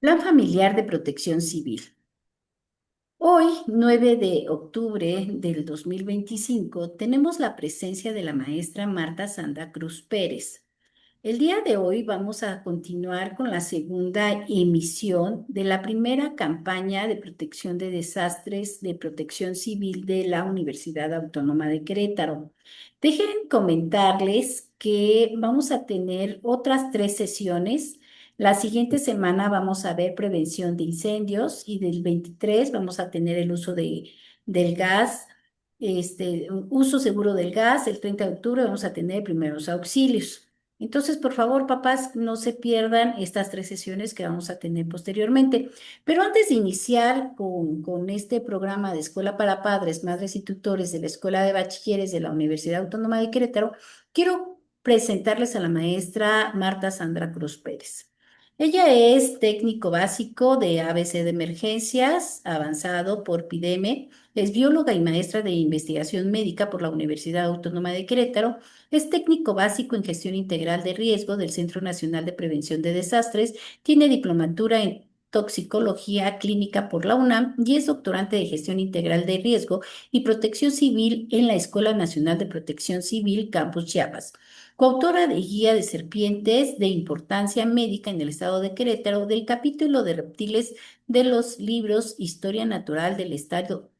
Plan Familiar de Protección Civil. Hoy, 9 de octubre del 2025, tenemos la presencia de la maestra Marta Sandra Cruz Pérez. El día de hoy vamos a continuar con la segunda emisión de la primera campaña de protección de desastres de protección civil de la Universidad Autónoma de Querétaro. Dejen comentarles que vamos a tener otras 3 sesiones. La siguiente semana vamos a ver prevención de incendios y del 23 vamos a tener el uso del gas, uso seguro del gas. El 30 de octubre vamos a tener primeros auxilios. Entonces, por favor, papás, no se pierdan estas 3 sesiones que vamos a tener posteriormente. Pero antes de iniciar con este programa de Escuela para Padres, Madres y Tutores de la Escuela de Bachilleres de la Universidad Autónoma de Querétaro, quiero presentarles a la maestra Marta Sandra Cruz Pérez. Ella es técnico básico de ABC de emergencias, avanzado por PIDEME, es bióloga y maestra de investigación médica por la Universidad Autónoma de Querétaro, es técnico básico en gestión integral de riesgo del Centro Nacional de Prevención de Desastres, tiene diplomatura en toxicología clínica por la UNAM y es doctorante de gestión integral de riesgo y protección civil en la Escuela Nacional de Protección Civil Campus Chiapas. Coautora de Guía de Serpientes de Importancia Médica en el Estado de Querétaro, del capítulo de reptiles de los libros Historia Natural del Estado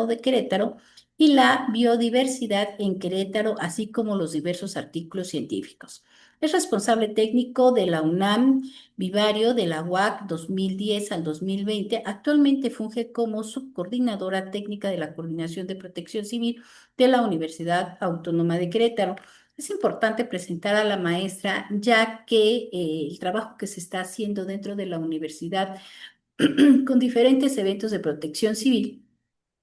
de Querétaro y la biodiversidad en Querétaro, así como los diversos artículos científicos. Es responsable técnico de la UNAM Vivario de la UAC 2010 al 2020. Actualmente funge como subcoordinadora técnica de la Coordinación de Protección Civil de la Universidad Autónoma de Querétaro. Es importante presentar a la maestra, ya que el trabajo que se está haciendo dentro de la universidad con diferentes eventos de protección civil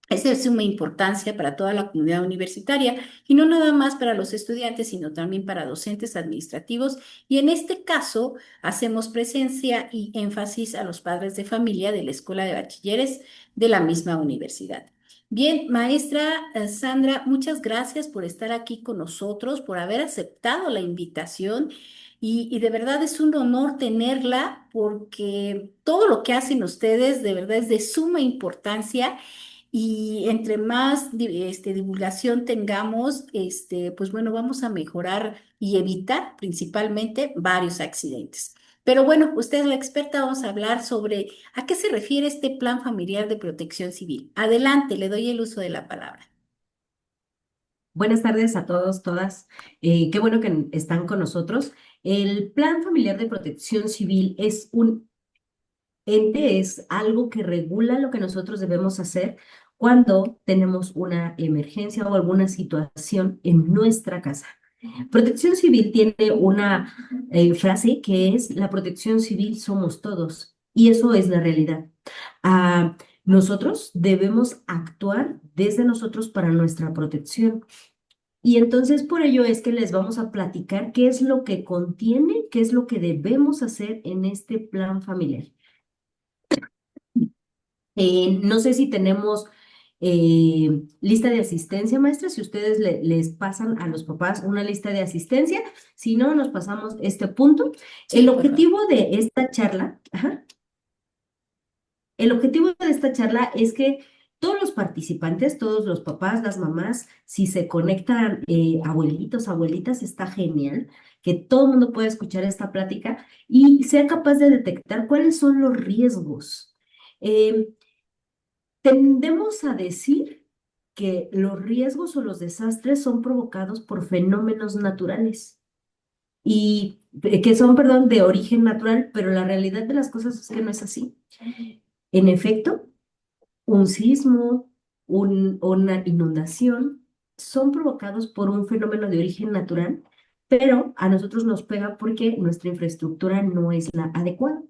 es de suma importancia para toda la comunidad universitaria y no nada más para los estudiantes, sino también para docentes administrativos. Y en este caso, hacemos presencia y énfasis a los padres de familia de la Escuela de Bachilleres de la misma universidad. Bien, maestra Sandra, muchas gracias por estar aquí con nosotros, por haber aceptado la invitación. Y de verdad es un honor tenerla porque todo lo que hacen ustedes de verdad es de suma importancia y entre más divulgación tengamos, pues bueno, vamos a mejorar y evitar principalmente varios accidentes. Pero bueno, usted es la experta, vamos a hablar sobre a qué se refiere este plan familiar de protección civil. Adelante, le doy el uso de la palabra. Buenas tardes a todos, todas. Qué bueno que están con nosotros. El Plan Familiar de Protección Civil es un ente, es algo que regula lo que nosotros debemos hacer cuando tenemos una emergencia o alguna situación en nuestra casa. Protección Civil tiene una frase que es: la protección civil somos todos, y eso es la realidad. Nosotros debemos actuar desde nosotros para nuestra protección. Y entonces por ello es que les vamos a platicar qué es lo que contiene, qué es lo que debemos hacer en este plan familiar. No sé si tenemos lista de asistencia, maestra, si ustedes les pasan a los papás una lista de asistencia, si no, nos pasamos este punto. Sí, El por favor. objetivo de esta charla, el objetivo de esta charla es que todos los participantes, todos los papás, las mamás, si se conectan abuelitos, abuelitas, está genial, que todo el mundo pueda escuchar esta plática y sea capaz de detectar cuáles son los riesgos. Eh, Tendemos a decir que los riesgos o los desastres son provocados por fenómenos naturales y que son, perdón, de origen natural, pero la realidad de las cosas es que no es así. En efecto, un sismo, una inundación, son provocados por un fenómeno de origen natural, pero a nosotros nos pega porque nuestra infraestructura no es la adecuada.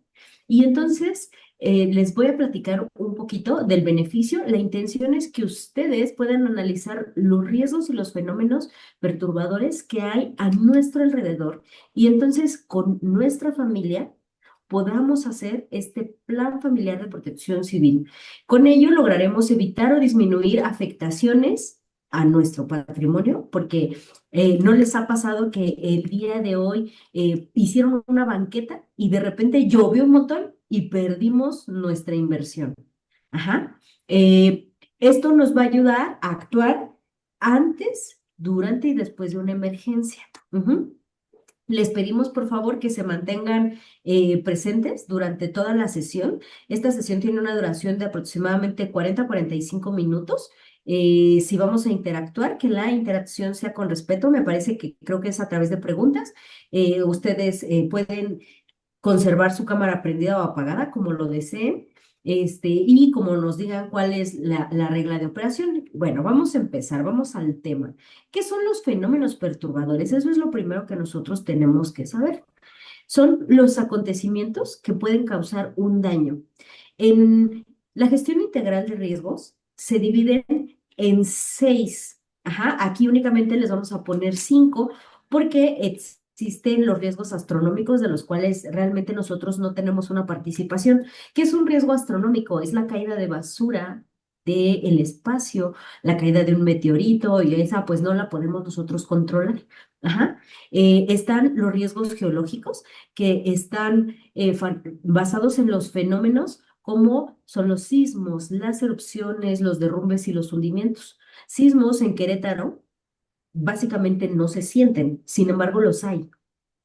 Y entonces les voy a platicar un poquito del beneficio. La intención es que ustedes puedan analizar los riesgos y los fenómenos perturbadores que hay a nuestro alrededor y entonces con nuestra familia podamos hacer este plan familiar de protección civil. Con ello lograremos evitar o disminuir afectaciones a nuestro patrimonio, porque ¿no les ha pasado que el día de hoy hicieron una banqueta y de repente llovió un montón y perdimos nuestra inversión. Ajá. Esto nos va a ayudar a actuar antes, durante y después de una emergencia. Ujú. Les pedimos por favor que se mantengan presentes durante toda la sesión. Esta sesión tiene una duración de aproximadamente 40 a 45 minutos. Si vamos a interactuar, que la interacción sea con respeto, me parece que creo que es a través de preguntas. Ustedes pueden conservar su cámara prendida o apagada, como lo deseen, y como nos digan cuál es la regla de operación. Bueno, vamos a empezar, vamos al tema. ¿Qué son los fenómenos perturbadores? Eso es lo primero que nosotros tenemos que saber. Son los acontecimientos que pueden causar un daño. En la gestión integral de riesgos se dividen en seis. Ajá, aquí únicamente les vamos a poner cinco porque existen los riesgos astronómicos de los cuales realmente nosotros no tenemos una participación. ¿Qué es un riesgo astronómico? Es la caída de basura del espacio, la caída de un meteorito y esa pues no la podemos nosotros controlar. Ajá. Están los riesgos geológicos que están basados en los fenómenos como son los sismos, las erupciones, los derrumbes y los hundimientos. Sismos en Querétaro básicamente no se sienten, sin embargo los hay.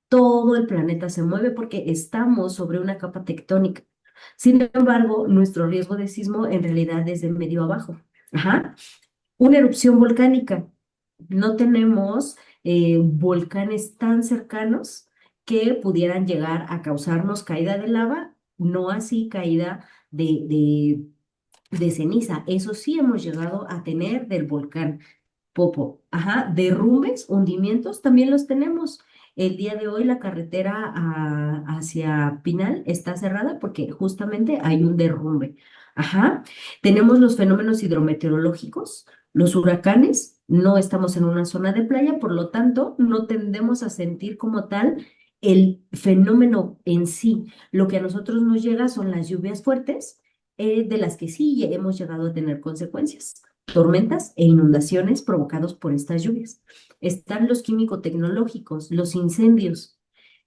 Todo el planeta se mueve porque estamos sobre una capa tectónica. Sin embargo, nuestro riesgo de sismo en realidad es de medio abajo. Ajá. Una erupción volcánica. No tenemos volcanes tan cercanos que pudieran llegar a causarnos caída de lava, no así caída de ceniza. Eso sí hemos llegado a tener del volcán Popo. Ajá, derrumbes, hundimientos, también los tenemos. El día de hoy la carretera hacia Pinal está cerrada porque justamente hay un derrumbe. Ajá, tenemos los fenómenos hidrometeorológicos, los huracanes, no estamos en una zona de playa, por lo tanto, no tendemos a sentir como tal el fenómeno en sí. Lo que a nosotros nos llega son las lluvias fuertes, de las que sí hemos llegado a tener consecuencias, tormentas e inundaciones provocados por estas lluvias. Están los químico-tecnológicos, los incendios,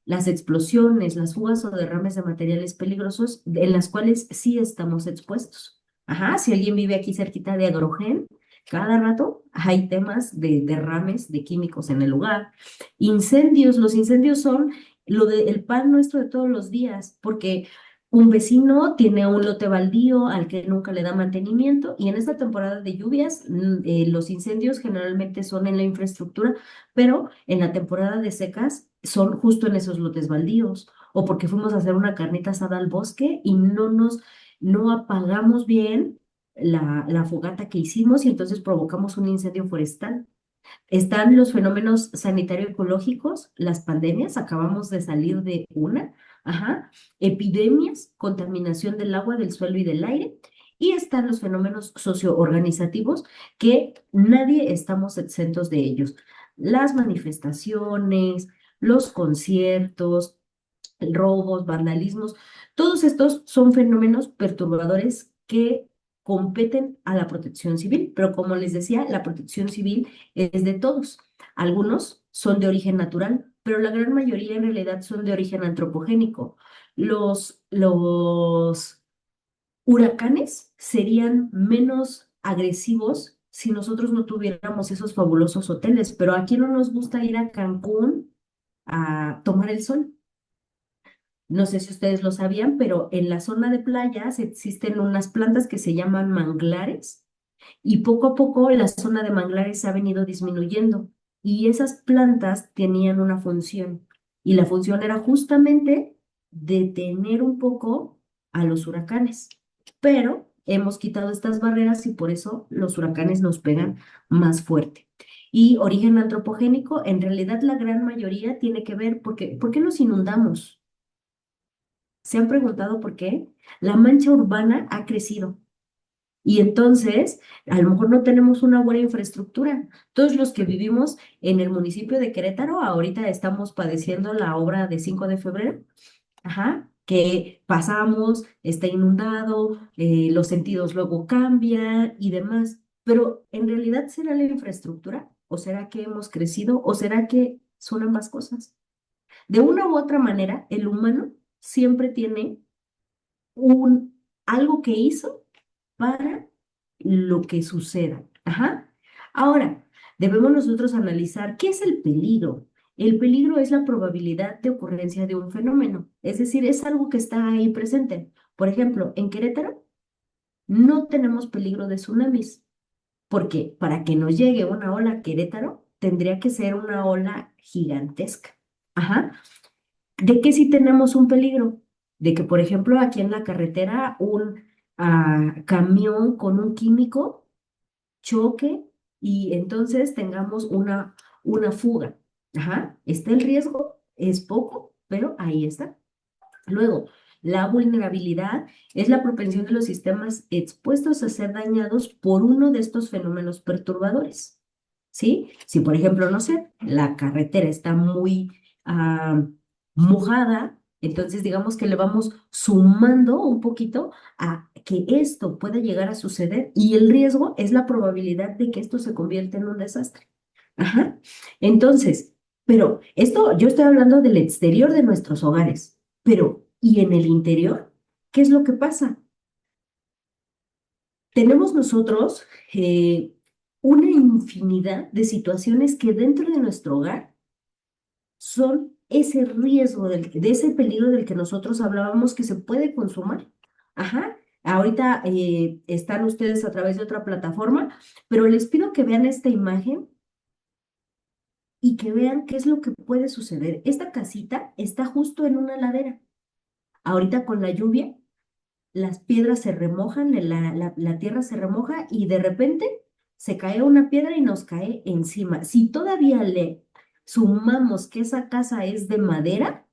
las explosiones, las fugas o derrames de materiales peligrosos en las cuales sí estamos expuestos. Ajá, si alguien vive aquí cerquita de Agrogen, cada rato hay temas de derrames de químicos en el lugar. Incendios, los incendios son el pan nuestro de todos los días, porque un vecino tiene un lote baldío al que nunca le da mantenimiento y en esta temporada de lluvias los incendios generalmente son en la infraestructura, pero en la temporada de secas son justo en esos lotes baldíos o porque fuimos a hacer una carnita asada al bosque y no apagamos bien la fogata que hicimos y entonces provocamos un incendio forestal. Están los fenómenos sanitario-ecológicos, las pandemias, acabamos de salir de una, ajá, epidemias, contaminación del agua, del suelo y del aire, y están los fenómenos socioorganizativos que nadie estamos exentos de ellos. Las manifestaciones, los conciertos, robos, vandalismos, todos estos son fenómenos perturbadores que competen a la protección civil, pero como les decía, la protección civil es de todos. Algunos son de origen natural, pero la gran mayoría en realidad son de origen antropogénico. Los huracanes serían menos agresivos si nosotros no tuviéramos esos fabulosos hoteles, pero aquí no nos gusta ir a Cancún a tomar el sol. No sé si ustedes lo sabían, pero en la zona de playas existen unas plantas que se llaman manglares y poco a poco la zona de manglares ha venido disminuyendo y esas plantas tenían una función y la función era justamente detener un poco a los huracanes. Pero hemos quitado estas barreras y por eso los huracanes nos pegan más fuerte. Y origen antropogénico, en realidad la gran mayoría tiene que ver porque, ¿por qué nos inundamos? ¿Se han preguntado por qué? La mancha urbana ha crecido y entonces a lo mejor no tenemos una buena infraestructura. Todos los que vivimos en el municipio de Querétaro, ahorita estamos padeciendo la obra de 5 de febrero, ajá, que pasamos, está inundado, los sentidos luego cambian y demás. Pero ¿en realidad será la infraestructura? ¿O será que hemos crecido? ¿O será que son ambas cosas? De una u otra manera, el humano siempre tiene algo que hizo para lo que suceda. Ajá. Ahora, debemos nosotros analizar qué es el peligro. El peligro es la probabilidad de ocurrencia de un fenómeno, es decir, es algo que está ahí presente. Por ejemplo, en Querétaro no tenemos peligro de tsunamis, porque para que nos llegue una ola a Querétaro, tendría que ser una ola gigantesca. Ajá. ¿De qué sí tenemos un peligro? De que, por ejemplo, aquí en la carretera un camión con un químico choque y entonces tengamos una fuga. Ajá, está el riesgo, es poco, pero ahí está. Luego, la vulnerabilidad es la propensión de los sistemas expuestos a ser dañados por uno de estos fenómenos perturbadores. ¿Sí? Si, por ejemplo, no sé, la carretera está muy mojada, entonces digamos que le vamos sumando un poquito a que esto pueda llegar a suceder y el riesgo es la probabilidad de que esto se convierta en un desastre. Ajá. Entonces, pero esto yo estoy hablando del exterior de nuestros hogares. Pero, ¿y en el interior? ¿Qué es lo que pasa? Tenemos nosotros una infinidad de situaciones que dentro de nuestro hogar son ese riesgo, de ese peligro del que nosotros hablábamos que se puede consumar. Ajá. Ahorita están ustedes a través de otra plataforma, pero les pido que vean esta imagen y que vean qué es lo que puede suceder. Esta casita está justo en una ladera. Ahorita con la lluvia las piedras se remojan, la tierra se remoja y de repente se cae una piedra y nos cae encima. Si todavía le sumamos que esa casa es de madera,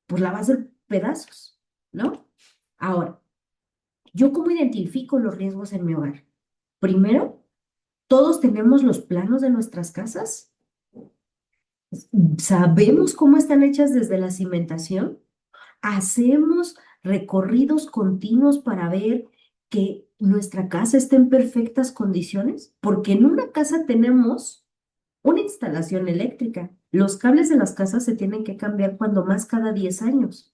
pues la va a hacer pedazos, ¿no? Ahora, ¿yo cómo identifico los riesgos en mi hogar? Primero, todos tenemos los planos de nuestras casas. ¿Sabemos cómo están hechas desde la cimentación? Hacemos recorridos continuos para ver que nuestra casa esté en perfectas condiciones, porque en una casa tenemos una instalación eléctrica. Los cables de las casas se tienen que cambiar cuando más cada 10 años.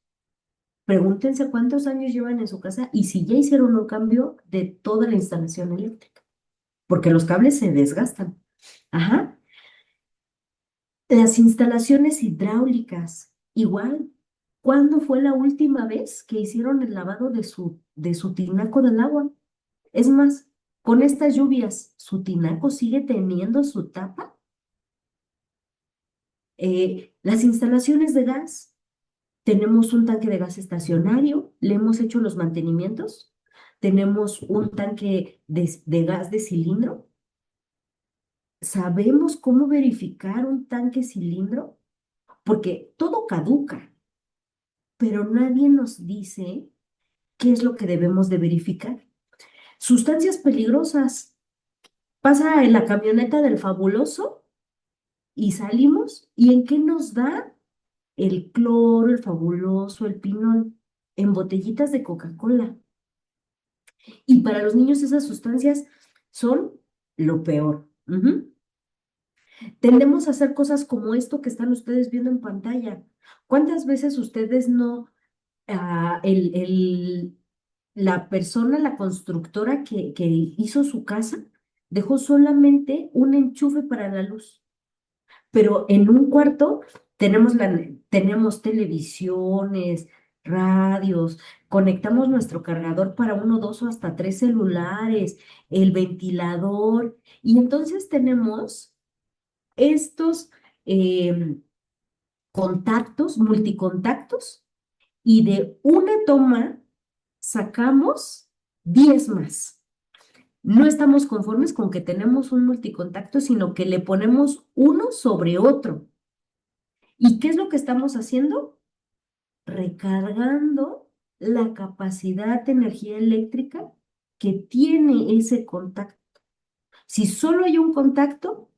Pregúntense cuántos años llevan en su casa y si ya hicieron un cambio de toda la instalación eléctrica, porque los cables se desgastan. Ajá. Las instalaciones hidráulicas, igual. ¿Cuándo fue la última vez que hicieron el lavado de su tinaco del agua? Es más, con estas lluvias, ¿su tinaco sigue teniendo su tapa? Las instalaciones de gas, tenemos un tanque de gas estacionario, le hemos hecho los mantenimientos, tenemos un tanque de gas de cilindro. ¿Sabemos cómo verificar un tanque cilindro? Porque todo caduca, pero nadie nos dice qué es lo que debemos de verificar. Sustancias peligrosas. Pasa en la camioneta del fabuloso y salimos. ¿Y en qué nos da? El cloro, el fabuloso, el pinol, en botellitas de Coca-Cola. Y para los niños esas sustancias son lo peor. Ujú. Tendemos a hacer cosas como esto que están ustedes viendo en pantalla. ¿Cuántas veces ustedes no, ah, la persona, la constructora que hizo su casa, dejó solamente un enchufe para la luz? Pero en un cuarto tenemos televisiones, radios, conectamos nuestro cargador para uno, dos o hasta tres celulares, el ventilador, y entonces tenemos estos em, contactos, multicontactos, y de una toma sacamos 10 más. No estamos conformes con que tenemos un multicontacto, sino que le ponemos uno sobre otro. ¿Y qué es lo que estamos haciendo? Recargando la capacidad de energía eléctrica que tiene ese contacto. Si solo hay un contacto,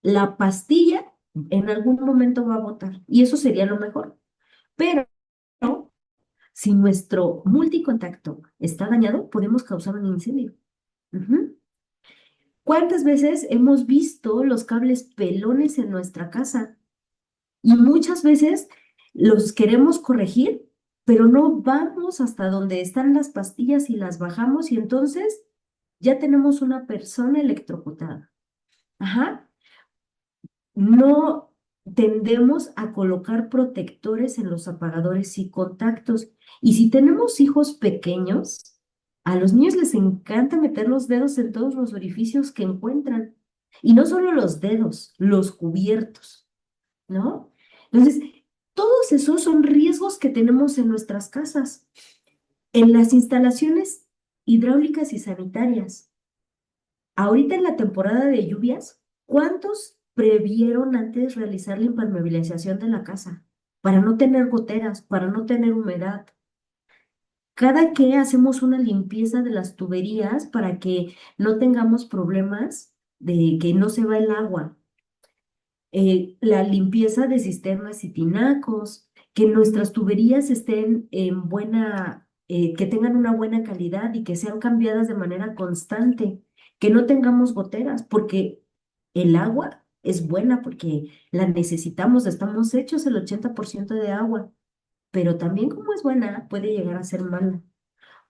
la pastilla en algún momento va a botar y eso sería lo mejor. Pero si nuestro multicontacto está dañado, podemos causar un incendio. Ujú. ¿Cuántas veces hemos visto los cables pelones en nuestra casa? Y muchas veces los queremos corregir pero no vamos hasta donde están las pastillas y las bajamos y entonces ya tenemos una persona electrocutada. Ajá. No tendemos a colocar protectores en los apagadores y contactos. Y si tenemos hijos pequeños, a los niños les encanta meter los dedos en todos los orificios que encuentran. Y no solo los dedos, los cubiertos, ¿no? Entonces, todos esos son riesgos que tenemos en nuestras casas, en las instalaciones hidráulicas y sanitarias. Ahorita en la temporada de lluvias, ¿cuántos previeron antes realizar la impermeabilización de la casa? Para no tener goteras, para no tener humedad. Cada que hacemos una limpieza de las tuberías para que no tengamos problemas de que no se va el agua. La limpieza de cisternas y tinacos, que nuestras tuberías estén en buena, que tengan una buena calidad y que sean cambiadas de manera constante, que no tengamos goteras, porque el agua es buena, porque la necesitamos, estamos hechos el 80% de agua, pero también como es buena, puede llegar a ser mala.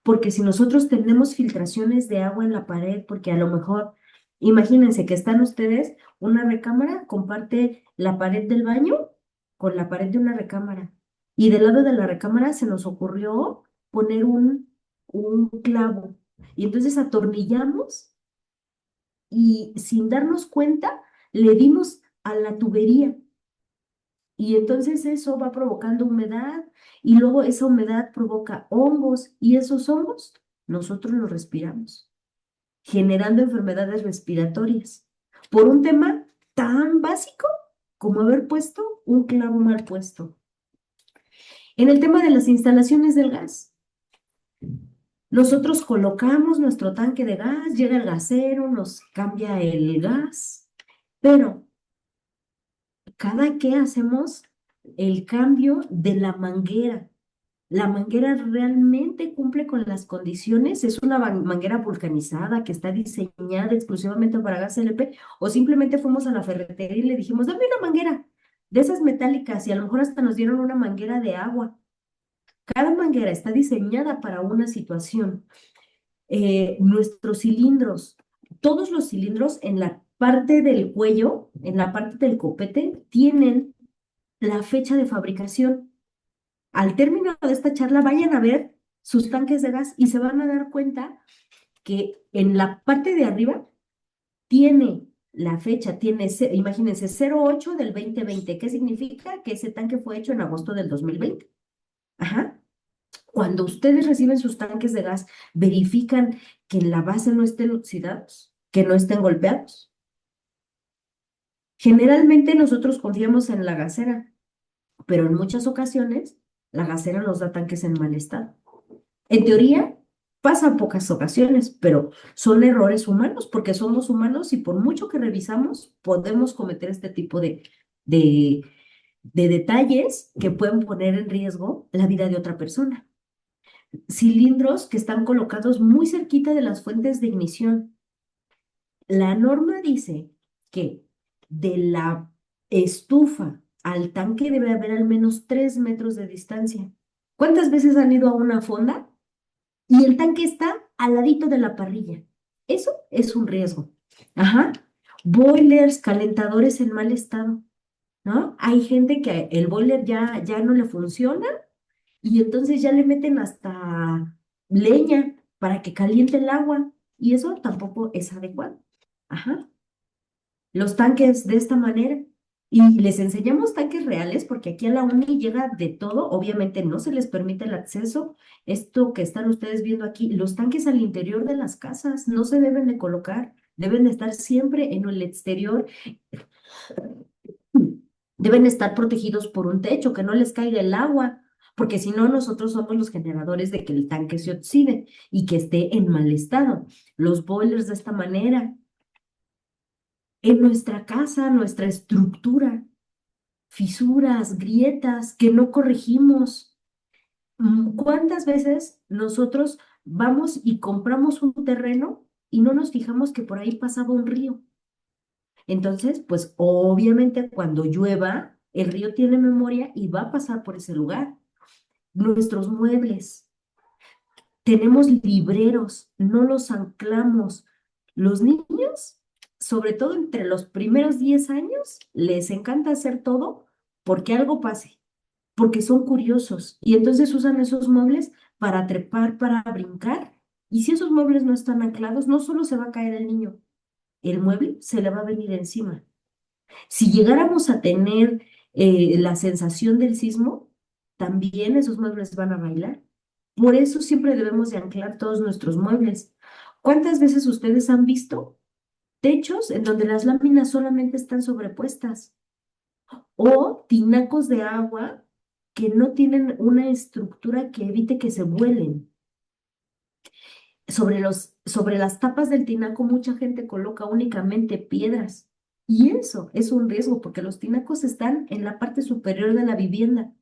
Porque si nosotros tenemos filtraciones de agua en la pared, porque a lo mejor, imagínense que están ustedes, una recámara comparte la pared del baño con la pared de una recámara. Y del lado de la recámara se nos ocurrió poner un clavo. Y entonces atornillamos y sin darnos cuenta le dimos a la tubería. Y entonces eso va provocando humedad y luego esa humedad provoca hongos y esos hongos nosotros los respiramos, generando enfermedades respiratorias por un tema tan básico como haber puesto un clavo mal puesto. En el tema de las instalaciones del gas, nosotros colocamos nuestro tanque de gas, llega el gasero, nos cambia el gas, pero cada que hacemos el cambio de la manguera. La manguera realmente cumple con las condiciones, es una manguera vulcanizada que está diseñada exclusivamente para gas LP, o simplemente fuimos a la ferretería y le dijimos, dame una manguera de esas metálicas y a lo mejor hasta nos dieron una manguera de agua. Cada manguera está diseñada para una situación. Nuestros cilindros, todos los cilindros en la parte del cuello, en la parte del copete, tienen la fecha de fabricación. Al término de esta charla, vayan a ver sus tanques de gas y se van a dar cuenta que en la parte de arriba tiene la fecha, tiene, imagínense, 08 del 2020. ¿Qué significa? Que ese tanque fue hecho en agosto del 2020. Ajá. Cuando ustedes reciben sus tanques de gas, verifican que en la base no estén oxidados, que no estén golpeados. Generalmente nosotros confiamos en la gasera, pero en muchas ocasiones la gasera nos da tanques en mal estado. En teoría, pasa en pocas ocasiones, pero son errores humanos porque somos humanos y por mucho que revisamos, podemos cometer este tipo de, de detalles que pueden poner en riesgo la vida de otra persona. Cilindros que están colocados muy cerquita de las fuentes de ignición. La norma dice que de la estufa al tanque debe haber al menos 3 metros de distancia. ¿Cuántas veces han ido a una fonda? Y el tanque está al ladito de la parrilla. Eso es un riesgo. Ajá. Boilers, calentadores en mal estado, ¿no? Hay gente que el boiler ya no le funciona y entonces ya le meten hasta leña para que caliente el agua y eso tampoco es adecuado. Ajá. Los tanques de esta manera. Y les enseñamos tanques reales porque aquí a la uni llega de todo. Obviamente no se les permite el acceso. Esto que están ustedes viendo aquí, los tanques al interior de las casas no se deben de colocar. Deben de estar siempre en el exterior. Deben estar protegidos por un techo, que no les caiga el agua, porque si no, nosotros somos los generadores de que el tanque se oxide y que esté en mal estado. Los boilers de esta manera. En nuestra casa, nuestra estructura, fisuras, grietas que no corregimos. ¿Cuántas veces nosotros vamos y compramos un terreno y no nos fijamos que por ahí pasaba un río? Entonces, pues obviamente cuando llueva, el río tiene memoria y va a pasar por ese lugar. nuestros muebles. Tenemos libreros, no los anclamos. Los niños, sobre todo entre los primeros 10 años, les encanta hacer todo porque algo pase, porque son curiosos y entonces usan esos muebles para trepar, para brincar. Y si esos muebles no están anclados, no solo se va a caer el niño, el mueble se le va a venir encima. Si llegáramos a tener la sensación del sismo, también esos muebles van a bailar. Por eso siempre debemos de anclar todos nuestros muebles. ¿Cuántas veces ustedes han visto techos en donde las láminas solamente están sobrepuestas? O tinacos de agua que no tienen una estructura que evite que se vuelen. Sobre las tapas del tinaco mucha gente coloca únicamente piedras. Y eso es un riesgo porque los tinacos están en la parte superior de la vivienda.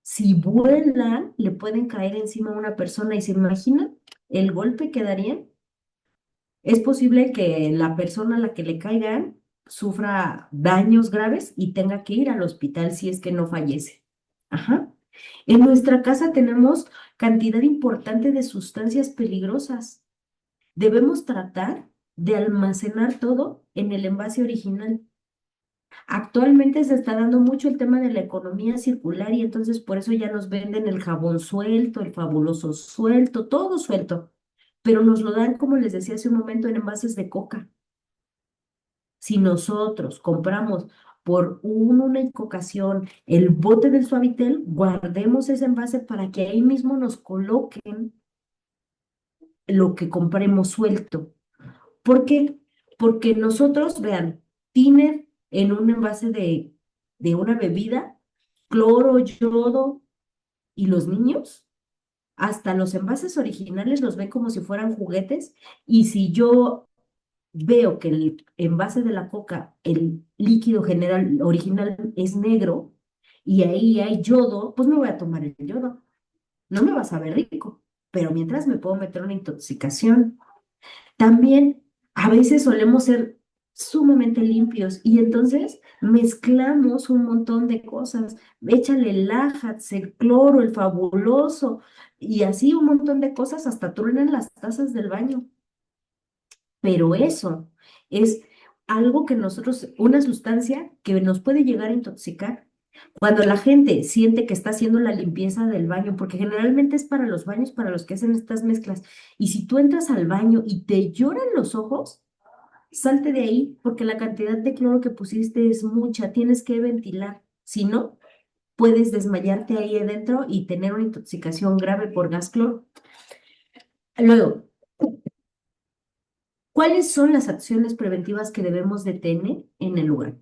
Si vuelan, le pueden caer encima a una persona y se imaginan el golpe que darían. Es posible que la persona a la que le caigan sufra daños graves y tenga que ir al hospital si es que no fallece. Ajá. En nuestra casa tenemos cantidad importante de sustancias peligrosas. Debemos tratar de almacenar todo en el envase original. Actualmente se está dando mucho el tema de la economía circular y entonces por eso ya nos venden el jabón suelto, el fabuloso suelto, todo suelto, pero nos lo dan, como les decía hace un momento, en envases de coca. Si nosotros compramos por una única ocasión el bote del Suavitel, guardemos ese envase para que ahí mismo nos coloquen lo que compremos suelto. ¿Por qué? Porque nosotros, vean, tiner en un envase de una bebida, cloro, yodo, y los niños, hasta los envases originales los ven como si fueran juguetes, y si yo veo que el envase de la coca, el líquido general original es negro, y ahí hay yodo, pues me voy a tomar el yodo. No me va a saber rico, pero mientras me puedo meter una intoxicación. También a veces solemos ser sumamente limpios y entonces mezclamos un montón de cosas. Échale el Ajax, el cloro, el fabuloso y así un montón de cosas hasta truenan las tazas del baño. Pero eso es algo que nosotros, una sustancia que nos puede llegar a intoxicar. Cuando la gente siente que está haciendo la limpieza del baño, porque generalmente es para los baños, para los que hacen estas mezclas, y si tú entras al baño y te lloran los ojos, salte de ahí porque la cantidad de cloro que pusiste es mucha, tienes que ventilar. Si no, puedes desmayarte ahí adentro y tener una intoxicación grave por gas cloro. Luego, ¿cuáles son las acciones preventivas que debemos de tener en el lugar?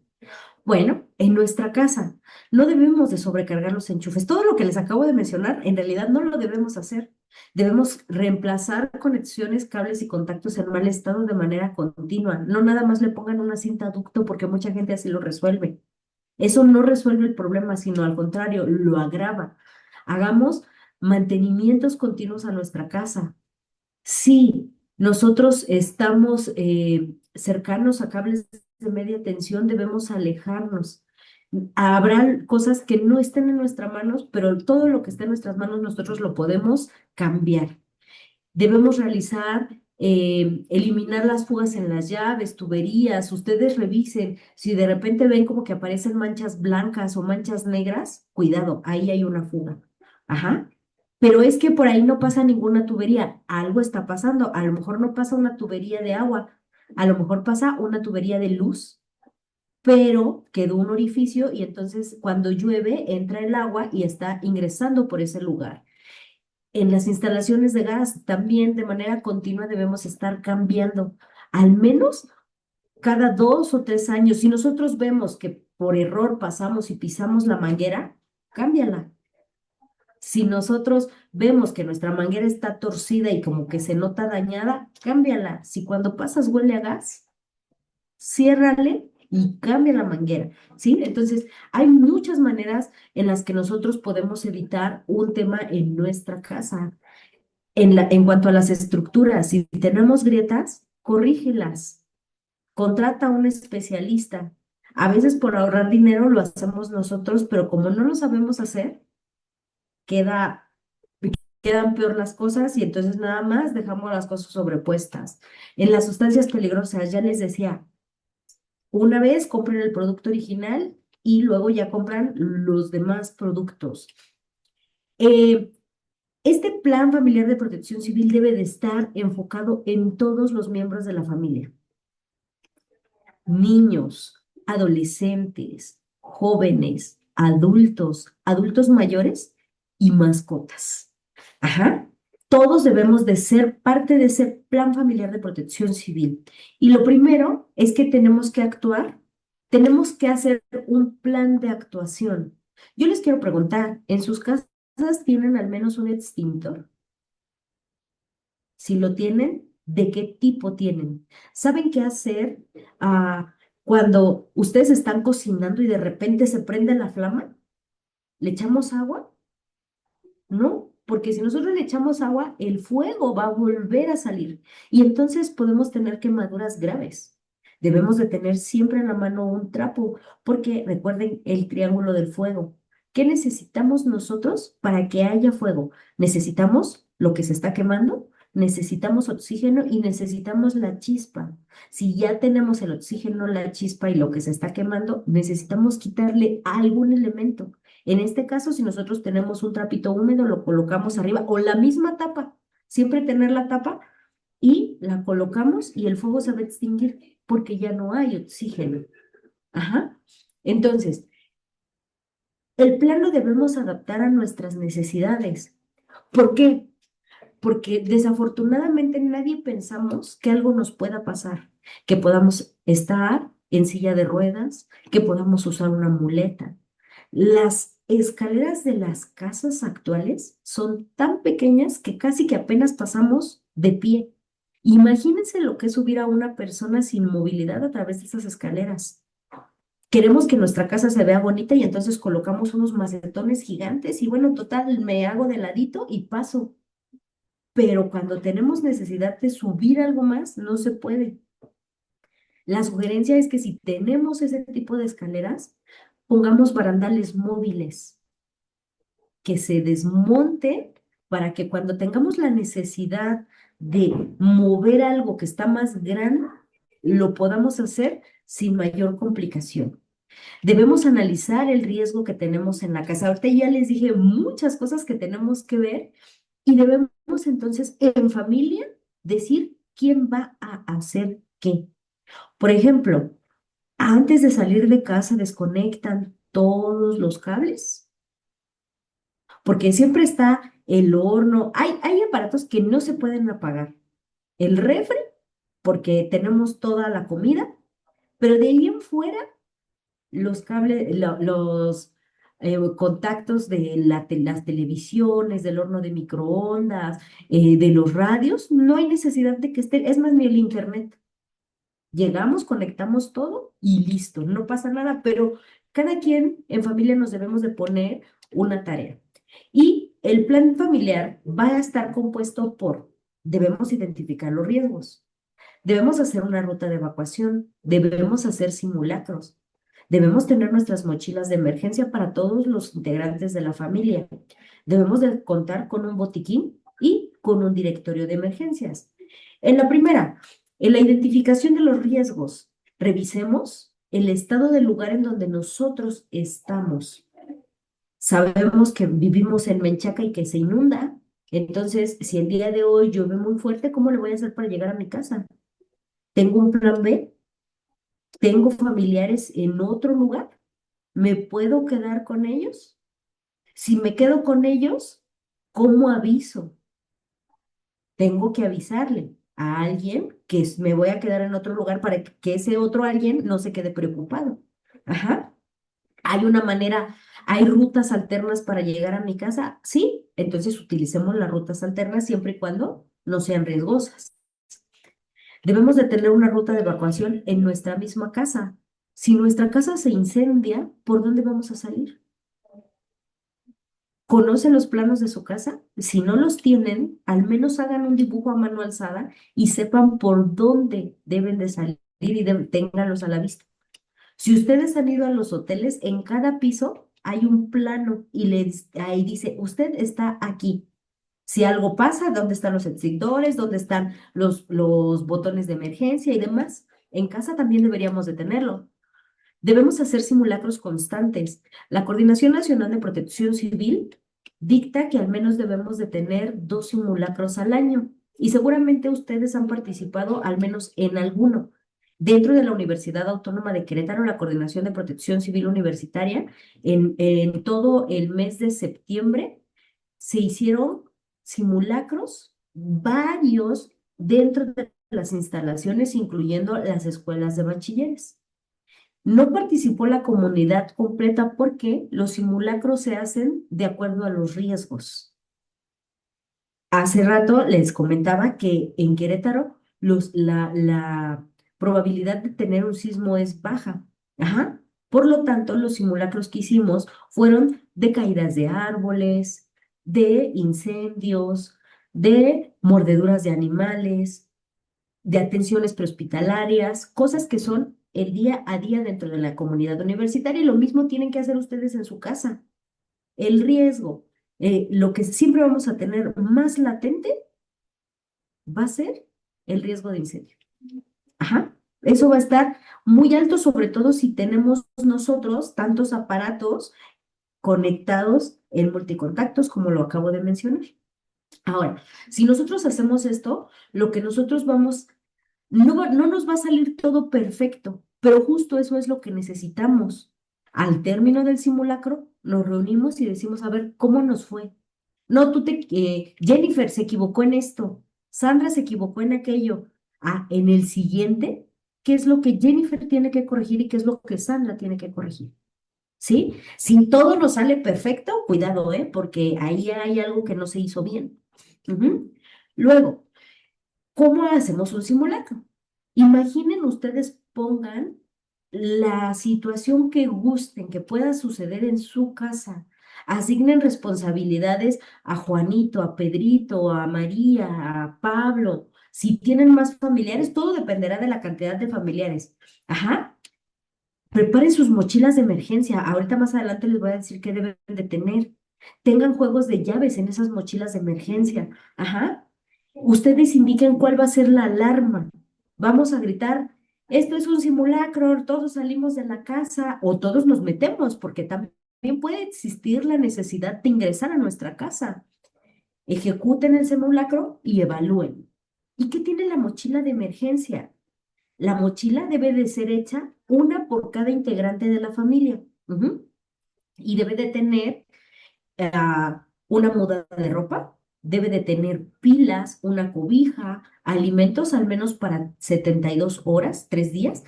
Bueno, en nuestra casa no debemos de sobrecargar los enchufes. Todo lo que les acabo de mencionar, en realidad no lo debemos hacer. Debemos reemplazar conexiones, cables y contactos en mal estado de manera continua. No nada más le pongan una cinta ducto porque mucha gente así lo resuelve. Eso no resuelve el problema, sino al contrario, lo agrava. Hagamos mantenimientos continuos a nuestra casa. Sí, nosotros estamos cercanos a cables de media tensión, debemos alejarnos. Habrá cosas que no estén en nuestras manos, pero todo lo que esté en nuestras manos nosotros lo podemos cambiar. Debemos realizar, eliminar las fugas en las llaves, tuberías. Ustedes revisen. Si de repente ven como que aparecen manchas blancas o manchas negras, cuidado, ahí hay una fuga. Ajá. Pero es que por ahí no pasa ninguna tubería. Algo está pasando. A lo mejor no pasa una tubería de agua. A lo mejor pasa una tubería de luz, pero quedó un orificio y entonces cuando llueve entra el agua y está ingresando por ese lugar. En las instalaciones de gas también de manera continua debemos estar cambiando, al menos cada 2 o 3 años. Si nosotros vemos que por error pasamos y pisamos la manguera, cámbiala. Si nosotros vemos que nuestra manguera está torcida y como que se nota dañada, cámbiala. Si cuando pasas huele a gas, ciérrale y cambia la manguera, ¿sí? Entonces, hay muchas maneras en las que nosotros podemos evitar un tema en nuestra casa. En cuanto a las estructuras, si tenemos grietas, corrígelas, contrata a un especialista. A veces por ahorrar dinero lo hacemos nosotros, pero como no lo sabemos hacer, queda, quedan peor las cosas y entonces nada más dejamos las cosas sobrepuestas. En las sustancias peligrosas, ya les decía, una vez compran el producto original y luego ya compran los demás productos. Eh, este plan familiar de protección civil debe de estar enfocado en todos los miembros de la familia, niños, adolescentes, jóvenes, adultos, adultos mayores y mascotas. Ajá. Todos debemos de ser parte de ese plan familiar de protección civil. Y lo primero es que tenemos que actuar, tenemos que hacer un plan de actuación. Yo les quiero preguntar, ¿en sus casas tienen al menos un extintor? Si lo tienen, ¿de qué tipo tienen? ¿Saben qué hacer cuando ustedes están cocinando y de repente se prende la flama? ¿Le echamos agua? No, porque si nosotros le echamos agua, el fuego va a volver a salir y entonces podemos tener quemaduras graves. Debemos de tener siempre en la mano un trapo, porque recuerden el triángulo del fuego. ¿Qué necesitamos nosotros para que haya fuego? Necesitamos lo que se está quemando, necesitamos oxígeno y necesitamos la chispa. Si ya tenemos el oxígeno, la chispa y lo que se está quemando, necesitamos quitarle algún elemento. En este caso, si nosotros tenemos un trapito húmedo, lo colocamos arriba o la misma tapa, siempre tener la tapa y la colocamos y el fuego se va a extinguir porque ya no hay oxígeno. Ajá. Entonces, el plan lo debemos adaptar a nuestras necesidades. ¿Por qué? Porque desafortunadamente nadie pensamos que algo nos pueda pasar, que podamos estar en silla de ruedas, que podamos usar una muleta. Las escaleras de las casas actuales son tan pequeñas que casi que apenas pasamos de pie. Imagínense lo que es subir a una persona sin movilidad a través de esas escaleras. Queremos que nuestra casa se vea bonita y entonces colocamos unos macetones gigantes y bueno, total, me hago de ladito y paso. Pero cuando tenemos necesidad de subir algo más, no se puede. La sugerencia es que si tenemos ese tipo de escaleras, pongamos barandales móviles que se desmonten para que cuando tengamos la necesidad de mover algo que está más grande, lo podamos hacer sin mayor complicación. Debemos analizar el riesgo que tenemos en la casa. Ahorita ya les dije muchas cosas que tenemos que ver y debemos entonces en familia decir quién va a hacer qué. Por ejemplo, antes de salir de casa desconectan todos los cables, porque siempre está el horno. Hay aparatos que no se pueden apagar. El refri, porque tenemos toda la comida, pero de ahí en fuera los cables, los contactos de las televisiones, del horno de microondas, de los radios, no hay necesidad de que estén, es más, ni el internet. Llegamos, conectamos todo y listo, no pasa nada, pero cada quien en familia nos debemos de poner una tarea. Y el plan familiar va a estar compuesto por, debemos identificar los riesgos, debemos hacer una ruta de evacuación, debemos hacer simulacros, debemos tener nuestras mochilas de emergencia para todos los integrantes de la familia, debemos de contar con un botiquín y con un directorio de emergencias. En la primera, en la identificación de los riesgos, revisemos el estado del lugar en donde nosotros estamos. Sabemos que vivimos en Menchaca y que se inunda. Entonces, si el día de hoy llueve muy fuerte, ¿cómo le voy a hacer para llegar a mi casa? ¿Tengo un plan B? ¿Tengo familiares en otro lugar? ¿Me puedo quedar con ellos? Si me quedo con ellos, ¿cómo aviso? Tengo que avisarle a alguien que me voy a quedar en otro lugar para que ese otro alguien no se quede preocupado. Ajá. ¿Hay una manera, hay rutas alternas para llegar a mi casa? Sí, entonces utilicemos las rutas alternas siempre y cuando no sean riesgosas. Debemos de tener una ruta de evacuación en nuestra misma casa. Si nuestra casa se incendia, ¿por dónde vamos a salir? ¿Conocen los planos de su casa? Si no los tienen, al menos hagan un dibujo a mano alzada y sepan por dónde deben de salir y ténganlos a la vista. Si ustedes han ido a los hoteles, en cada piso hay un plano y ahí dice, usted está aquí. Si algo pasa, ¿dónde están los extintores? ¿Dónde están los botones de emergencia y demás? En casa también deberíamos de tenerlo. Debemos hacer simulacros constantes. La Coordinación Nacional de Protección Civil dicta que al menos debemos de tener 2 simulacros al año y seguramente ustedes han participado al menos en alguno. Dentro de la Universidad Autónoma de Querétaro, la Coordinación de Protección Civil Universitaria, en todo el mes de septiembre se hicieron simulacros, varios dentro de las instalaciones, incluyendo las escuelas de bachilleres. No participó la comunidad completa porque los simulacros se hacen de acuerdo a los riesgos. Hace rato les comentaba que en Querétaro la probabilidad de tener un sismo es baja. Ajá. Por lo tanto, los simulacros que hicimos fueron de caídas de árboles, de incendios, de mordeduras de animales, de atenciones prehospitalarias, cosas que son el día a día dentro de la comunidad universitaria y lo mismo tienen que hacer ustedes en su casa. El riesgo, lo que siempre vamos a tener más latente va a ser el riesgo de incendio. Ajá. Eso va a estar muy alto, sobre todo si tenemos nosotros tantos aparatos conectados en multicontactos, como lo acabo de mencionar. Ahora, si nosotros hacemos esto, lo que nosotros vamos no nos va a salir todo perfecto, pero justo eso es lo que necesitamos. Al término del simulacro, nos reunimos y decimos, a ver, ¿cómo nos fue? No, Jennifer se equivocó en esto, Sandra se equivocó en aquello. Ah, en el siguiente, ¿qué es lo que Jennifer tiene que corregir y qué es lo que Sandra tiene que corregir? ¿Sí? Si todo nos sale perfecto, cuidado, ¿eh? Porque ahí hay algo que no se hizo bien. Ujú. Luego, ¿cómo hacemos un simulacro? Imaginen ustedes, pongan la situación que gusten, que pueda suceder en su casa. Asignen responsabilidades a Juanito, a Pedrito, a María, a Pablo. Si tienen más familiares, todo dependerá de la cantidad de familiares. Ajá. Preparen sus mochilas de emergencia. Ahorita más adelante les voy a decir qué deben de tener. Tengan juegos de llaves en esas mochilas de emergencia. Ajá. Ustedes indiquen cuál va a ser la alarma. Vamos a gritar, esto es un simulacro, todos salimos de la casa o todos nos metemos, porque también puede existir la necesidad de ingresar a nuestra casa. Ejecuten el simulacro y evalúen. ¿Y qué tiene la mochila de emergencia? La mochila debe de ser hecha una por cada integrante de la familia. Ujú. Y debe de tener una muda de ropa, debe de tener pilas, una cobija, alimentos al menos para 72 horas, 3 días,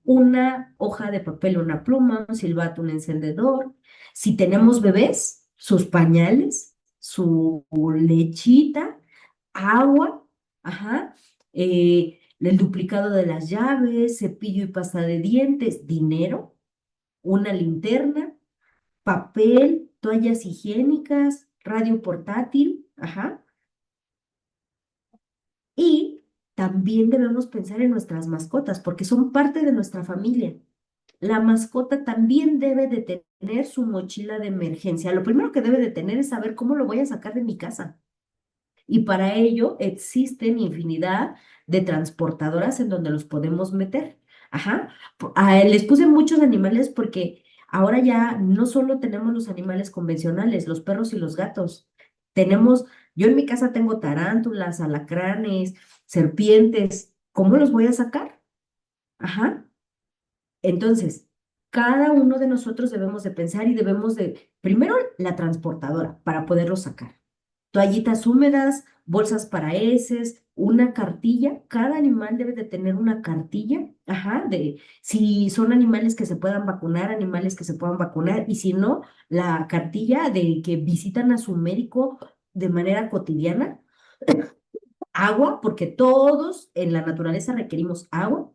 una hoja de papel, una pluma, un silbato, un encendedor. Si tenemos bebés, sus pañales, su lechita, agua, ajá, el duplicado de las llaves, cepillo y pasta de dientes, dinero, una linterna, papel, toallas higiénicas, radio portátil, ajá. Y también debemos pensar en nuestras mascotas porque son parte de nuestra familia. La mascota también debe de tener su mochila de emergencia. Lo primero que debe de tener es saber cómo lo voy a sacar de mi casa. Y para ello existen infinidad de transportadoras en donde los podemos meter. Ajá. Les puse muchos animales porque ahora ya no solo tenemos los animales convencionales, los perros y los gatos. Tenemos, yo en mi casa tengo tarántulas, alacranes, serpientes. ¿Cómo los voy a sacar? Ajá. Entonces, cada uno de nosotros debemos de pensar y debemos de, primero, la transportadora para poderlos sacar. Toallitas húmedas, bolsas para heces, una cartilla. Cada animal debe de tener una cartilla, ajá, de si son animales que se puedan vacunar, animales que se puedan vacunar, y si no, la cartilla de que visitan a su médico de manera cotidiana. Agua, porque todos en la naturaleza requerimos agua.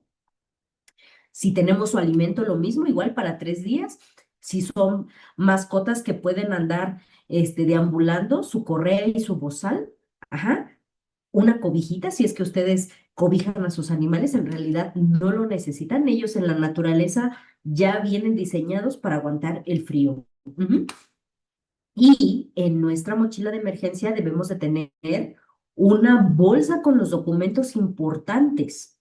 Si tenemos su alimento, lo mismo, igual para 3 días. Si son mascotas que pueden andar deambulando, su correa y su bozal, ajá, una cobijita, si es que ustedes cobijan a sus animales, en realidad no lo necesitan. Ellos en la naturaleza ya vienen diseñados para aguantar el frío. Ujú. Y en nuestra mochila de emergencia debemos de tener una bolsa con los documentos importantes.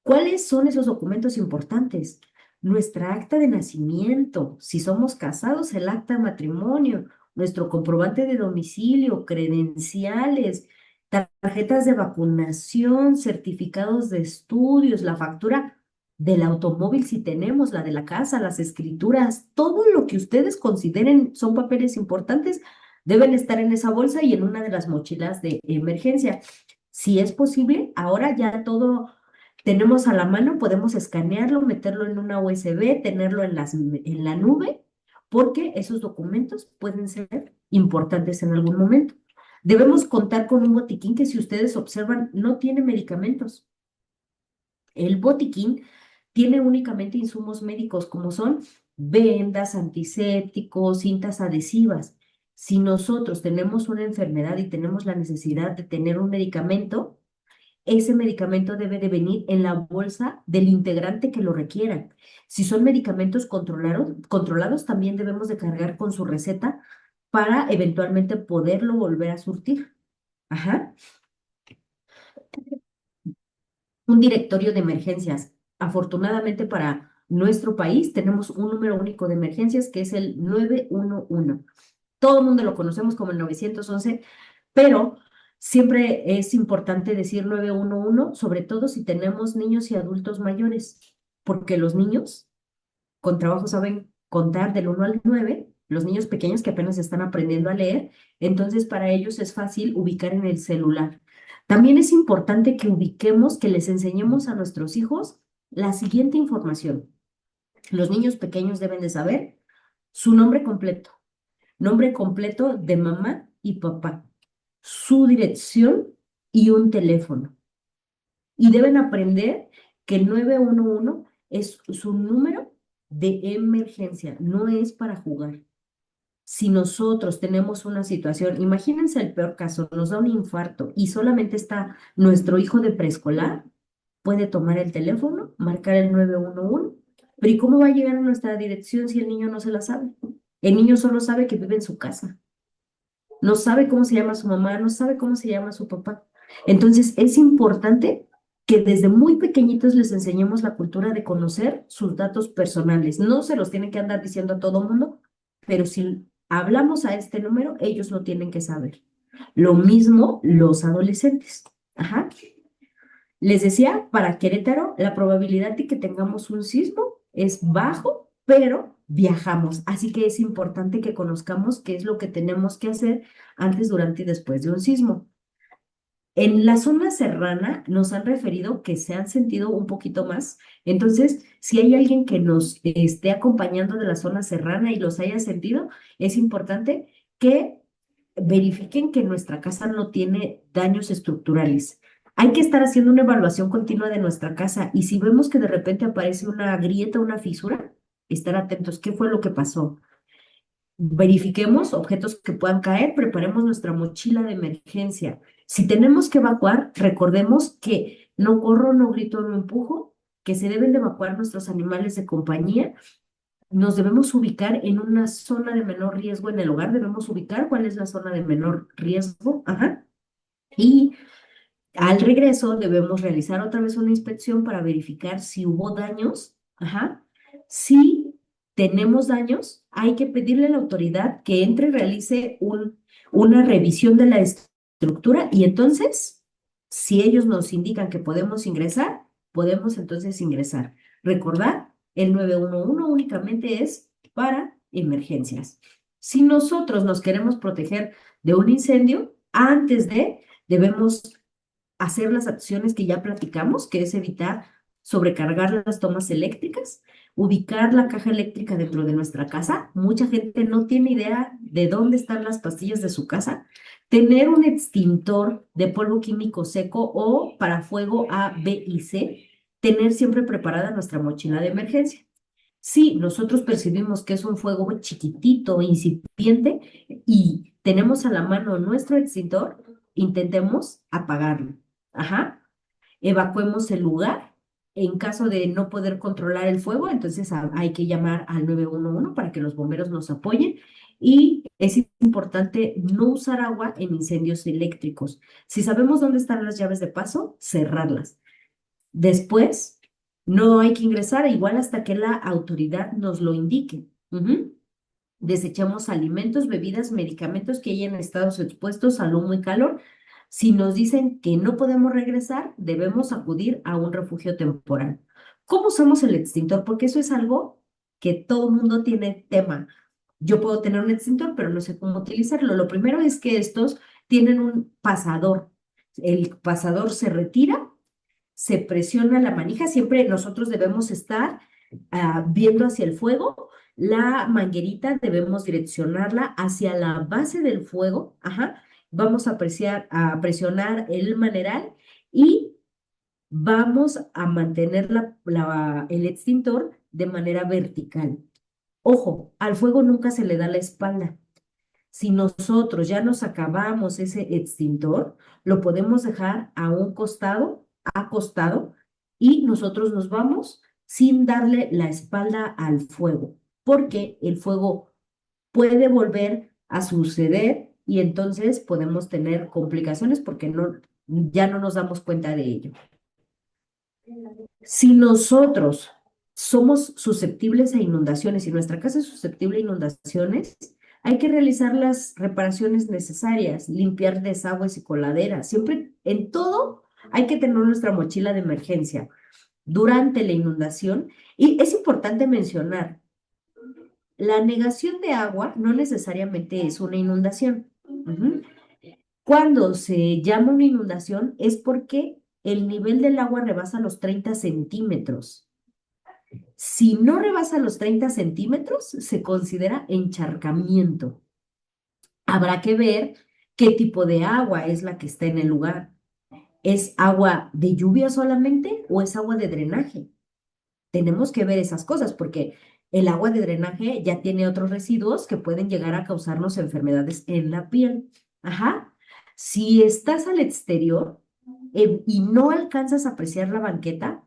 ¿Cuáles son esos documentos importantes? Nuestra acta de nacimiento, si somos casados, el acta de matrimonio, nuestro comprobante de domicilio, credenciales, tarjetas de vacunación, certificados de estudios, la factura del automóvil si tenemos, la de la casa, las escrituras, todo lo que ustedes consideren son papeles importantes, deben estar en esa bolsa y en una de las mochilas de emergencia. Si es posible, ahora ya todo tenemos a la mano, podemos escanearlo, meterlo en una USB, tenerlo en la nube, porque esos documentos pueden ser importantes en algún momento. Debemos contar con un botiquín que, si ustedes observan, no tiene medicamentos. El botiquín tiene únicamente insumos médicos como son vendas, antisépticos, cintas adhesivas. Si nosotros tenemos una enfermedad y tenemos la necesidad de tener un medicamento, ese medicamento debe de venir en la bolsa del integrante que lo requiera. Si son medicamentos controlados, también debemos de cargar con su receta para eventualmente poderlo volver a surtir. Ajá. Un directorio de emergencias. Afortunadamente para nuestro país tenemos un número único de emergencias que es el 911. Todo el mundo lo conocemos como el 911, pero siempre es importante decir 911, sobre todo si tenemos niños y adultos mayores, porque los niños con trabajo saben contar del 1 al 9, los niños pequeños que apenas están aprendiendo a leer, entonces para ellos es fácil ubicar en el celular. También es importante que ubiquemos, que les enseñemos a nuestros hijos la siguiente información. Los niños pequeños deben de saber su nombre completo de mamá y papá, su dirección y un teléfono. Y deben aprender que el 911 es su número de emergencia, no es para jugar. Si nosotros tenemos una situación, imagínense el peor caso, nos da un infarto y solamente está nuestro hijo de preescolar, puede tomar el teléfono, marcar el 911, pero ¿y cómo va a llegar a nuestra dirección si el niño no se la sabe? El niño solo sabe que vive en su casa, no sabe cómo se llama su mamá, no sabe cómo se llama su papá. Entonces, es importante que desde muy pequeñitos les enseñemos la cultura de conocer sus datos personales. No se los tienen que andar diciendo a todo mundo, pero si hablamos a este número, ellos lo tienen que saber. Lo mismo los adolescentes. Ajá. Les decía, para Querétaro, la probabilidad de que tengamos un sismo es bajo, pero viajamos. Así que es importante que conozcamos qué es lo que tenemos que hacer antes, durante y después de un sismo. En la zona serrana nos han referido que se han sentido un poquito más. Entonces, si hay alguien que nos esté acompañando de la zona serrana y los haya sentido, es importante que verifiquen que nuestra casa no tiene daños estructurales. Hay que estar haciendo una evaluación continua de nuestra casa y si vemos que de repente aparece una grieta, una fisura, estar atentos. ¿Qué fue lo que pasó? Verifiquemos objetos que puedan caer, preparemos nuestra mochila de emergencia. Si tenemos que evacuar, recordemos que no corro, no grito, no empujo, que se deben de evacuar nuestros animales de compañía. Nos debemos ubicar en una zona de menor riesgo en el hogar, debemos ubicar cuál es la zona de menor riesgo. Ajá. Y al regreso debemos realizar otra vez una inspección para verificar si hubo daños. Ajá. Si tenemos daños, hay que pedirle a la autoridad que entre y realice una revisión de la estructura y entonces, si ellos nos indican que podemos ingresar, podemos entonces ingresar. Recordar, el 911 únicamente es para emergencias. Si nosotros nos queremos proteger de un incendio, debemos hacer las acciones que ya platicamos, que es evitar sobrecargar las tomas eléctricas, ubicar la caja eléctrica dentro de nuestra casa. Mucha gente no tiene idea de dónde están las pastillas de su casa. Tener un extintor de polvo químico seco o para fuego A, B y C. Tener siempre preparada nuestra mochila de emergencia. Si nosotros percibimos que es un fuego chiquitito, incipiente, y tenemos a la mano nuestro extintor, intentemos apagarlo. Ajá. Evacuemos el lugar En caso de no poder controlar el fuego, entonces hay que llamar al 911 para que los bomberos nos apoyen. Y es importante no usar agua en incendios eléctricos. Si sabemos dónde están las llaves de paso, cerrarlas. Después, no hay que ingresar igual hasta que la autoridad nos lo indique. Ujú. Desechamos alimentos, bebidas, medicamentos que hayan estado expuestos al humo y calor. Si nos dicen que no podemos regresar, debemos acudir a un refugio temporal. ¿Cómo usamos el extintor? Porque eso es algo que todo mundo tiene tema. Yo puedo tener un extintor, pero no sé cómo utilizarlo. Lo primero es que estos tienen un pasador. El pasador se retira, se presiona la manija. Siempre nosotros debemos estar viendo hacia el fuego. La manguerita debemos direccionarla hacia la base del fuego. Ajá. Vamos a presionar el maneral y vamos a mantener el extintor de manera vertical. Ojo, al fuego nunca se le da la espalda. Si nosotros ya nos acabamos ese extintor, lo podemos dejar a un costado, acostado, y nosotros nos vamos sin darle la espalda al fuego, porque el fuego puede volver a suceder y entonces podemos tener complicaciones porque ya no nos damos cuenta de ello. Si nosotros somos susceptibles a inundaciones, si nuestra casa es susceptible a inundaciones, hay que realizar las reparaciones necesarias, limpiar desagües y coladeras. Siempre, en todo, hay que tener nuestra mochila de emergencia durante la inundación. Y es importante mencionar, la negación de agua no necesariamente es una inundación. Ujú. Cuando se llama una inundación es porque el nivel del agua rebasa los 30 centímetros. Si no rebasa los 30 centímetros, se considera encharcamiento. Habrá que ver qué tipo de agua es la que está en el lugar. ¿Es agua de lluvia solamente o es agua de drenaje? Tenemos que ver esas cosas porque el agua de drenaje ya tiene otros residuos que pueden llegar a causarnos enfermedades en la piel. Ajá. Si estás al exterior y no alcanzas a apreciar la banqueta,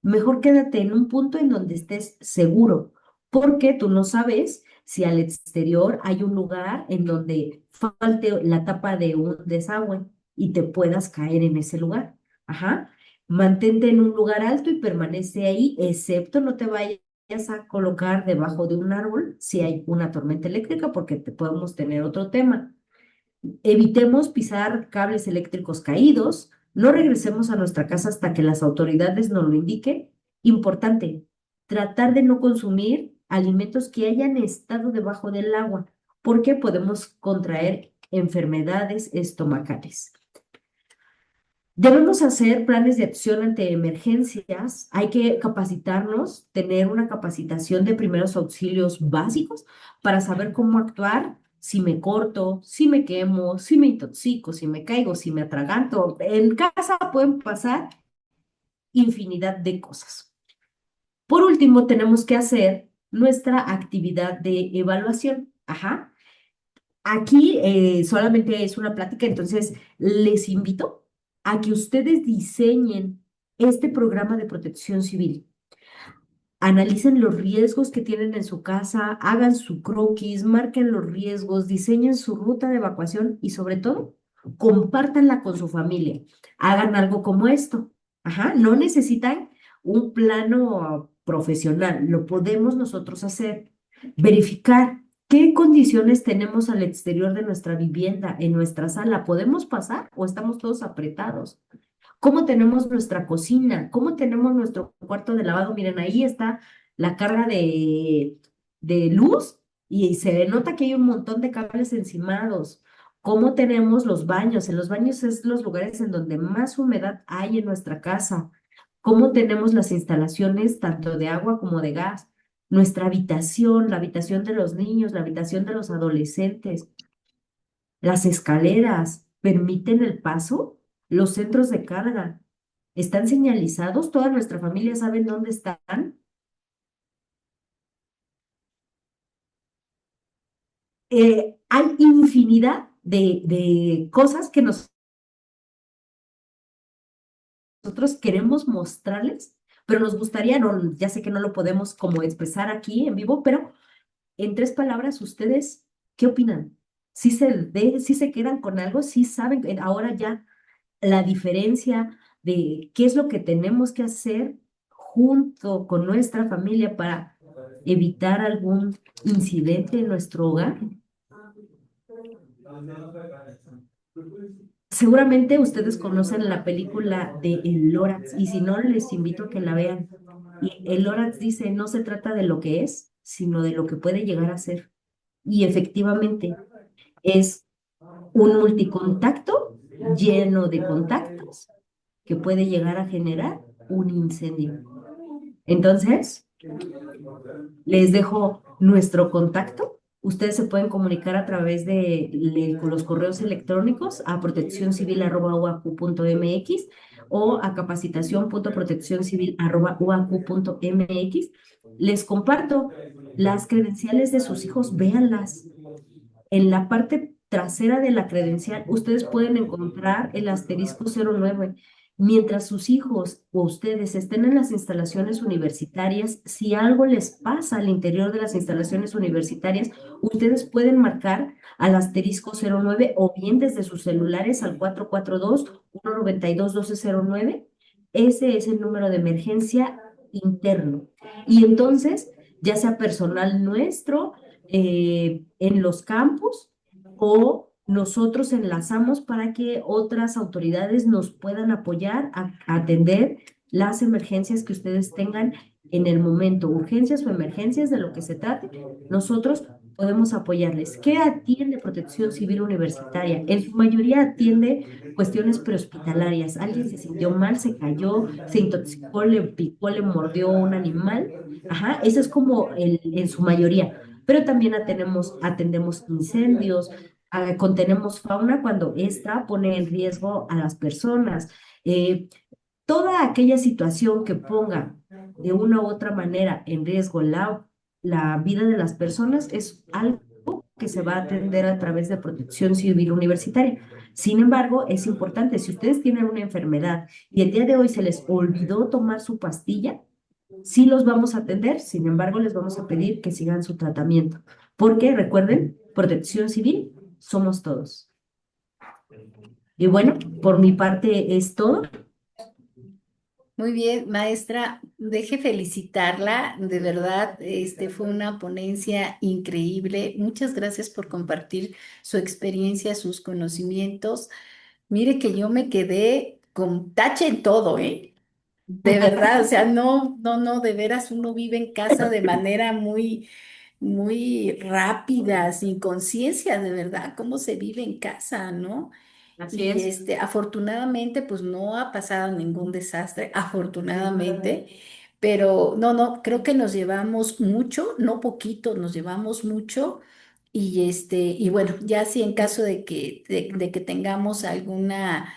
mejor quédate en un punto en donde estés seguro, porque tú no sabes si al exterior hay un lugar en donde falte la tapa de un desagüe y te puedas caer en ese lugar. Ajá. Mantente en un lugar alto y permanece ahí, excepto no te vayas a colocar debajo de un árbol si hay una tormenta eléctrica, porque te podemos tener otro tema. Evitemos pisar cables eléctricos caídos, no regresemos a nuestra casa hasta que las autoridades nos lo indiquen. Importante, tratar de no consumir alimentos que hayan estado debajo del agua, porque podemos contraer enfermedades estomacales. Debemos hacer planes de acción ante emergencias. Hay que capacitarnos, tener una capacitación de primeros auxilios básicos para saber cómo actuar si me corto, si me quemo, si me intoxico, si me caigo, si me atraganto. En casa pueden pasar infinidad de cosas. Por último, tenemos que hacer nuestra actividad de evaluación. Ajá. Aquí solamente es una plática, entonces les invito a que ustedes diseñen este programa de protección civil. Analicen los riesgos que tienen en su casa, hagan su croquis, marquen los riesgos, diseñen su ruta de evacuación y sobre todo, compártanla con su familia. Hagan algo como esto. Ajá, no necesitan un plano profesional, lo podemos nosotros hacer. Verificar qué condiciones tenemos al exterior de nuestra vivienda, en nuestra sala. ¿Podemos pasar o estamos todos apretados? ¿Cómo tenemos nuestra cocina? ¿Cómo tenemos nuestro cuarto de lavado? Miren, ahí está la carga de luz y se nota que hay un montón de cables encimados. ¿Cómo tenemos los baños? En los baños es los lugares en donde más humedad hay en nuestra casa. ¿Cómo tenemos las instalaciones tanto de agua como de gas? Nuestra habitación, la habitación de los niños, la habitación de los adolescentes. Las escaleras permiten el paso, los centros de carga están señalizados, toda nuestra familia sabe dónde están. Hay infinidad de cosas que nosotros queremos mostrarles pero nos gustaría, no, ya sé que no lo podemos como expresar aquí en vivo, pero en 3 palabras, ¿ustedes qué opinan? ¿Sí se quedan con algo? ¿Sí saben ahora ya la diferencia de qué es lo que tenemos que hacer junto con nuestra familia para evitar algún incidente en nuestro hogar? Seguramente ustedes conocen la película de El Lorax y si no, les invito a que la vean. Y el Lorax dice, no se trata de lo que es, sino de lo que puede llegar a ser. Y efectivamente es un multicontacto lleno de contactos que puede llegar a generar un incendio. Entonces, les dejo nuestro contacto. Ustedes se pueden comunicar a través de los correos electrónicos a proteccioncivil@uacu.mx o a capacitación.proteccioncivil@uacu.mx. Les comparto las credenciales de sus hijos, véanlas. En la parte trasera de la credencial, ustedes pueden encontrar el asterisco 09. Mientras sus hijos o ustedes estén en las instalaciones universitarias, si algo les pasa al interior de las instalaciones universitarias, ustedes pueden marcar al asterisco 09 o bien desde sus celulares al 442-192-1209. Ese es el número de emergencia interno. Y entonces, ya sea personal nuestro, en los campus o nosotros enlazamos para que otras autoridades nos puedan apoyar a atender las emergencias que ustedes tengan en el momento, urgencias o emergencias de lo que se trate, nosotros podemos apoyarles. ¿Qué atiende Protección Civil Universitaria? En su mayoría atiende cuestiones prehospitalarias. Alguien se sintió mal, se cayó, se intoxicó, le picó, le mordió un animal. Ajá, eso es como en su mayoría, pero también atendemos incendios, contenemos fauna cuando ésta pone en riesgo a las personas. Eh, Toda aquella situación que ponga de una u otra manera en riesgo la vida de las personas es algo que se va a atender a través de Protección Civil Universitaria. Sin embargo, es importante, si ustedes tienen una enfermedad y el día de hoy se les olvidó tomar su pastilla, sí los vamos a atender, sin embargo, les vamos a pedir que sigan su tratamiento. Porque recuerden, Protección Civil somos todos. Y bueno, por mi parte es todo. Muy bien, maestra, deje felicitarla, de verdad, fue una ponencia increíble. Muchas gracias por compartir su experiencia, sus conocimientos. Mire que yo me quedé con tache en todo, ¿eh? De verdad, o sea, no, no, no, de veras uno vive en casa de manera muy, muy rápida, sin conciencia, de verdad, cómo se vive en casa, ¿no? Así Y es. afortunadamente, pues no ha pasado ningún desastre, afortunadamente, pero no, no, creo que nos llevamos mucho, no poquito, nos llevamos mucho. Y bueno, ya si en caso de que tengamos alguna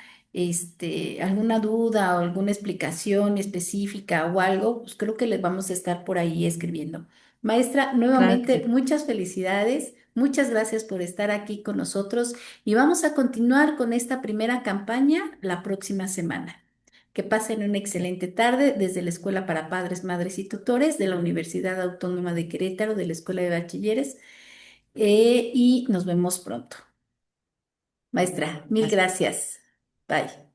duda o alguna explicación específica o algo, pues creo que les vamos a estar por ahí escribiendo. Maestra, Claro que nuevamente sí. muchas felicidades, muchas gracias por estar aquí con nosotros y vamos a continuar con esta primera campaña la próxima semana. Que pasen una excelente tarde desde la Escuela para Padres, Madres y Tutores de la Universidad Autónoma de Querétaro, de la Escuela de Bachilleres, y nos vemos pronto. Maestra, mil Así gracias. Bye.